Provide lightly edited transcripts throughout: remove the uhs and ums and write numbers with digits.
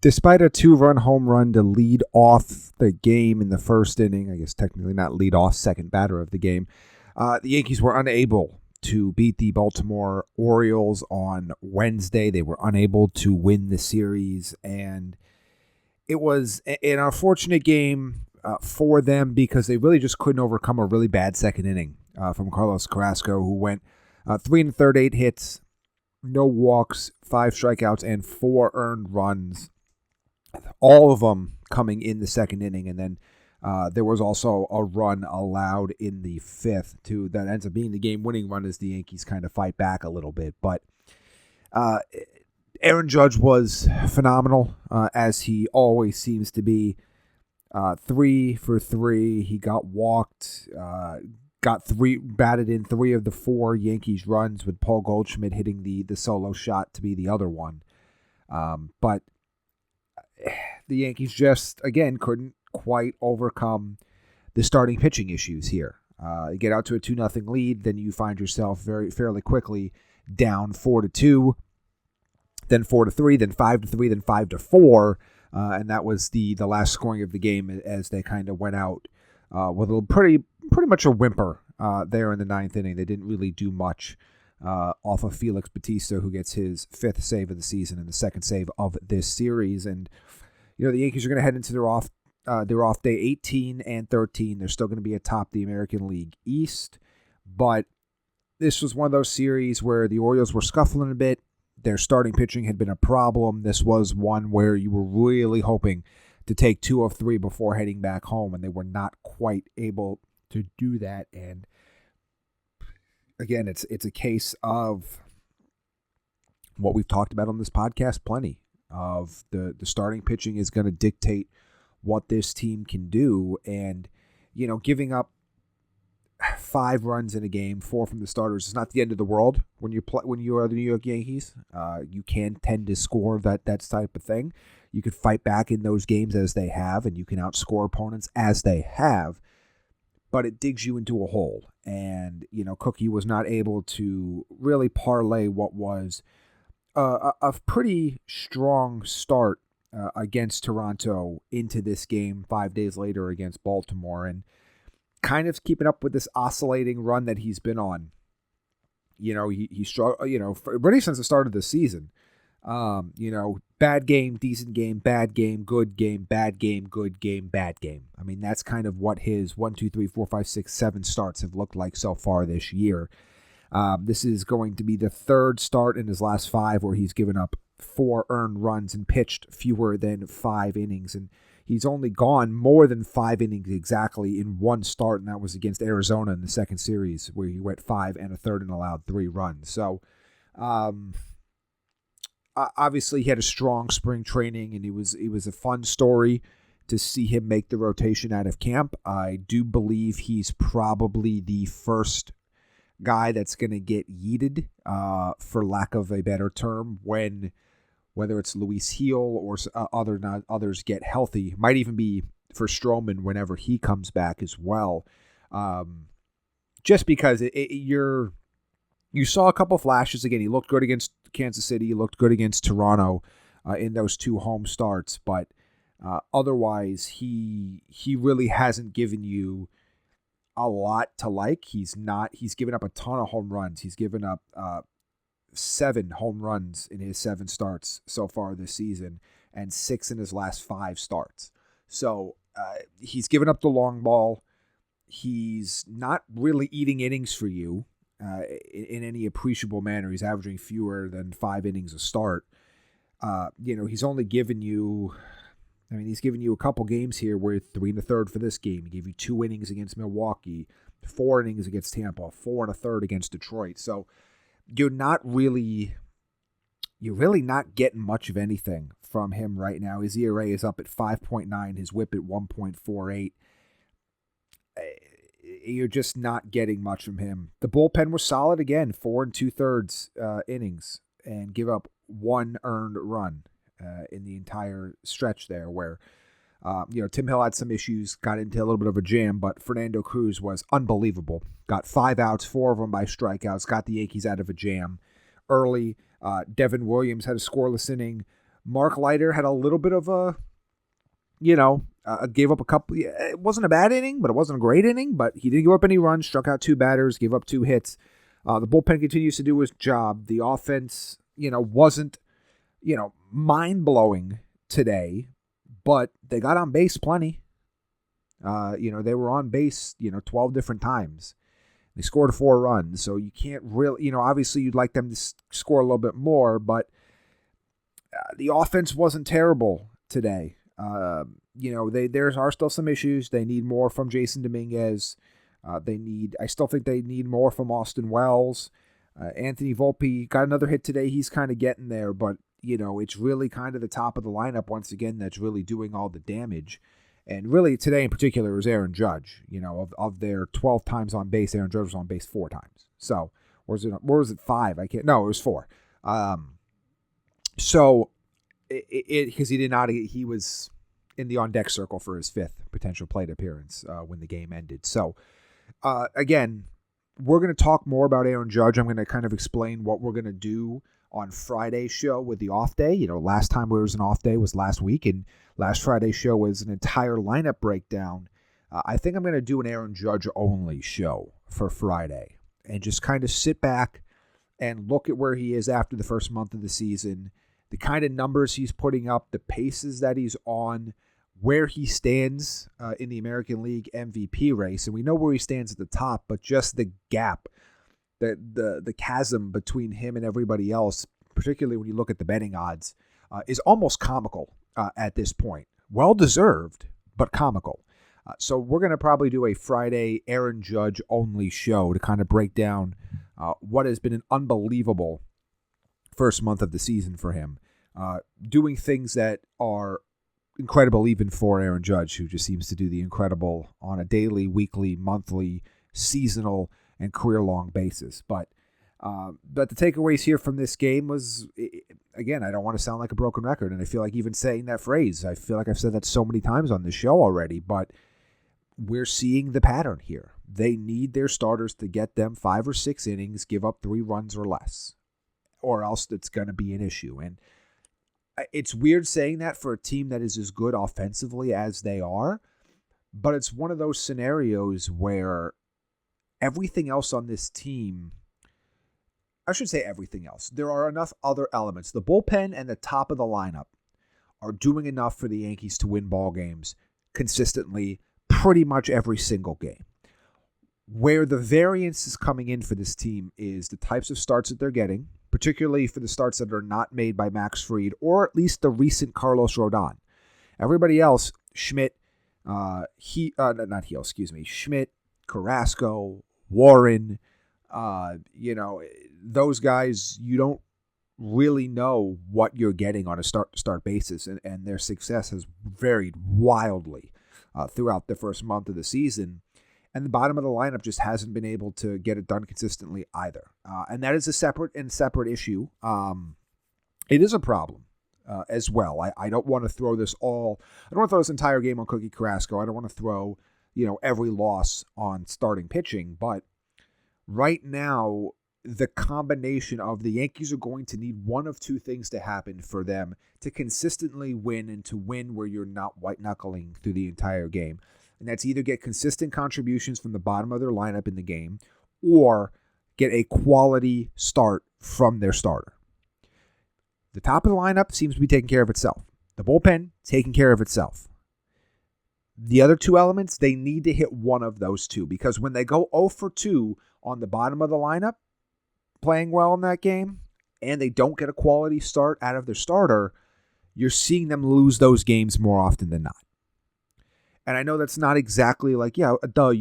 Despite a 2-run home run to lead off the game in the first inning, I guess technically not lead off, second batter of the game, the Yankees were unable to beat the Baltimore Orioles on Wednesday. They were unable to win the series, and it was an unfortunate game for them because they really just couldn't overcome a really bad second inning from Carlos Carrasco, who went 3 1/3, 8 hits, no walks, 5 strikeouts, and 4 earned runs. All of them coming in the second inning, and then there was also a run allowed in the fifth too that ends up being the game-winning run as the Yankees kind of fight back a little bit. But Aaron Judge was phenomenal, as he always seems to be. 3 for 3. He got walked, batted in 3 of the 4 Yankees runs, with Paul Goldschmidt hitting the solo shot to be the other one. But the Yankees just, again, couldn't quite overcome the starting pitching issues here. You get out to a 2-0 lead, then you find yourself fairly quickly down 4-2, then 4-3, then 5-3, then 5-4, and that was the last scoring of the game as they kind of went out with a pretty much a whimper there in the 9th inning. They didn't really do much off of Felix Bautista, who gets his 5th save of the season and the 2nd save of this series. And the Yankees are going to head into their off day 18 and 13. They're still going to be atop the American League East, but this was one of those series where the Orioles were scuffling a bit. Their starting pitching had been a problem. This was one where you were really hoping to take 2 of 3 before heading back home, and they were not quite able to do that. And again, it's a case of what we've talked about on this podcast plenty, of the starting pitching is going to dictate what this team can do. And, giving up 5 runs in a game, 4 from the starters, is not the end of the world when you are the New York Yankees. You can tend to score that type of thing. You could fight back in those games as they have, and you can outscore opponents as they have, but it digs you into a hole. And, Cookie was not able to really parlay what was a pretty strong start against Toronto into this game 5 days later against Baltimore, and kind of keeping up with this oscillating run that he's been on. He struggled, really since the start of the season. Bad game, decent game, bad game, good game, bad game, good game, bad game. I mean, that's kind of what his 1, 2, 3, 4, 5, 6, 7 starts have looked like so far this year. This is going to be the 3rd start in his last 5 where he's given up 4 earned runs and pitched fewer than 5 innings. And he's only gone more than 5 innings exactly in 1 start, and that was against Arizona in the 2nd series, where he went 5 1/3 and allowed 3 runs. So, obviously, he had a strong spring training, and it was a fun story to see him make the rotation out of camp. I do believe he's probably the first guy that's going to get yeeted, for lack of a better term, whether it's Luis Heel or others get healthy. Might even be for Stroman whenever he comes back as well. Just because you saw a couple flashes. Again, he looked good against Kansas City. He looked good against Toronto in those 2 home starts. But otherwise, he really hasn't given you a lot to like. He's given up a ton of home runs. He's given up 7 home runs in his 7 starts so far this season, and 6 in his last 5 starts. So he's given up the long ball. He's not really eating innings for you in any appreciable manner. He's averaging fewer than 5 innings a start. He's only given you, he's given you a couple games here where 3 1/3 for this game. He gave you 2 innings against Milwaukee, 4 innings against Tampa, 4 1/3 against Detroit. So you're really not getting much of anything from him right now. His ERA is up at 5.9, his WHIP at 1.48. You're just not getting much from him. The bullpen was solid again, 4 2/3 innings, and give up 1 earned run in the entire stretch there, where Tim Hill had some issues, got into a little bit of a jam, but Fernando Cruz was unbelievable. Got 5 outs, 4 of them by strikeouts, got the Yankees out of a jam early. Devin Williams had a scoreless inning. Mark Leiter had a little bit of a, gave up a couple. It wasn't a bad inning, but it wasn't a great inning. But he didn't give up any runs, struck out 2 batters, gave up 2 hits. The bullpen continues to do its job. The offense, wasn't, mind-blowing today, but they got on base plenty. They were on base, 12 different times. They scored 4 runs, so you can't really, obviously you'd like them to score a little bit more, but the offense wasn't terrible today. There are still some issues. They need more from Jason Dominguez. I still think they need more from Austin Wells. Anthony Volpe got another hit today. He's kind of getting there, but, it's really kind of the top of the lineup once again that's really doing all the damage. And really today in particular was Aaron Judge. Of their 12 times on base, Aaron Judge was on base 4 times. So, or was it 5? It was 4. So, because he was in the on-deck circle for his 5th potential plate appearance when the game ended. So, again, we're going to talk more about Aaron Judge. I'm going to kind of explain what we're going to do on Friday's show with the off day. Last time there was an off day was last week, and last Friday's show was an entire lineup breakdown. I think I'm going to do an Aaron Judge only show for Friday and just kind of sit back and look at where he is after the first month of the season, the kind of numbers he's putting up, the paces that he's on, where he stands in the American League MVP race. And we know where he stands at the top, but just the gap, the chasm between him and everybody else, particularly when you look at the betting odds, is almost comical at this point. Well-deserved, but comical. So we're going to probably do a Friday Aaron Judge only show to kind of break down what has been an unbelievable first month of the season for him. Doing things that are incredible even for Aaron Judge, who just seems to do the incredible on a daily, weekly, monthly, seasonal, and career-long basis. But the takeaways here from this game was, again, I don't want to sound like a broken record, and I feel like even saying that phrase, I feel like I've said that so many times on this show already, but we're seeing the pattern here. They need their starters to get them 5 or 6 innings, give up 3 runs or less, or else it's going to be an issue. And it's weird saying that for a team that is as good offensively as they are, but it's one of those scenarios where everything else on this team, I should say everything else, there are enough other elements. The bullpen and the top of the lineup are doing enough for the Yankees to win ball games consistently pretty much every single game. Where the variance is coming in for this team is the types of starts that they're getting, particularly for the starts that are not made by Max Fried or at least the recent Carlos Rodon. Everybody else, Schmidt, Schmidt, Carrasco, Warren, those guys, you don't really know what you're getting on a start basis, and their success has varied wildly throughout the first month of the season. And the bottom of the lineup just hasn't been able to get it done consistently either. And that is a separate issue. It is a problem as well. I don't want to throw this entire game on Cookie Carrasco. I don't want to throw, every loss on starting pitching. But right now, the combination of the Yankees are going to need one of 2 things to happen for them to consistently win, and to win where you're not white-knuckling through the entire game. And that's either get consistent contributions from the bottom of their lineup in the game or get a quality start from their starter. The top of the lineup seems to be taking care of itself. The bullpen, taking care of itself. The other 2 elements, they need to hit one of those 2, because when they go 0 for 2 on the bottom of the lineup, playing well in that game, and they don't get a quality start out of their starter, you're seeing them lose those games more often than not. And I know that's not exactly like, you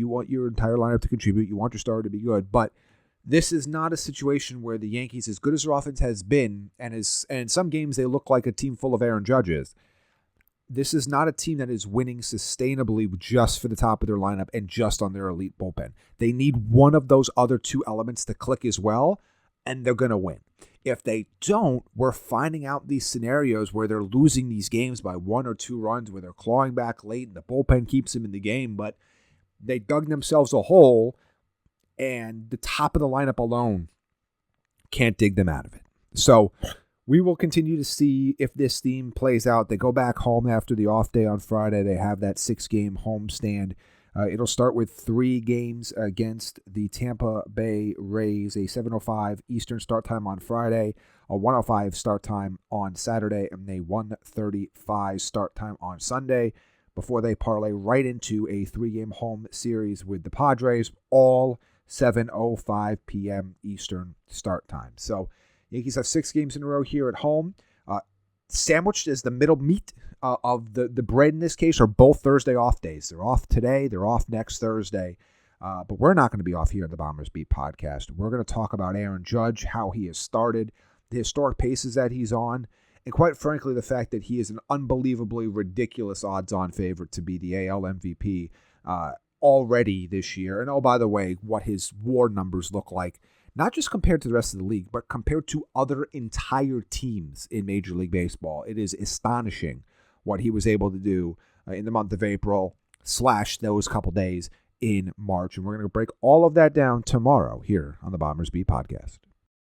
want your entire lineup to contribute, you want your starter to be good, but this is not a situation where the Yankees, as good as their offense has been, and in some games they look like a team full of Aaron Judges, this is not a team that is winning sustainably just for the top of their lineup and just on their elite bullpen. They need one of those other 2 elements to click as well, and they're going to win. If they don't, we're finding out these scenarios where they're losing these games by 1 or 2 runs, where they're clawing back late and the bullpen keeps them in the game, but they dug themselves a hole, and the top of the lineup alone can't dig them out of it. So we will continue to see if this theme plays out. They go back home after the off day on Friday. They have that 6-game homestand. It'll start with 3 games against the Tampa Bay Rays, a 7:05 Eastern start time on Friday, a 1:05 start time on Saturday, and a 1:35 start time on Sunday, before they parlay right into a 3-game home series with the Padres, all 7:05 p.m. Eastern start time. So Yankees have 6 games in a row here at home. Sandwiched as the middle meat of the bread in this case are both Thursday off days. They're off today. They're off next Thursday. But we're not going to be off here at the Bombers Beat podcast. We're going to talk about Aaron Judge, how he has started, the historic paces that he's on, and quite frankly, the fact that he is an unbelievably ridiculous odds-on favorite to be the AL MVP already this year. And oh, by the way, what his WAR numbers look like, not just compared to the rest of the league, but compared to other entire teams in Major League Baseball. It is astonishing what he was able to do in the month of April / those couple days in March. And we're going to break all of that down tomorrow here on the Bombers Beat podcast.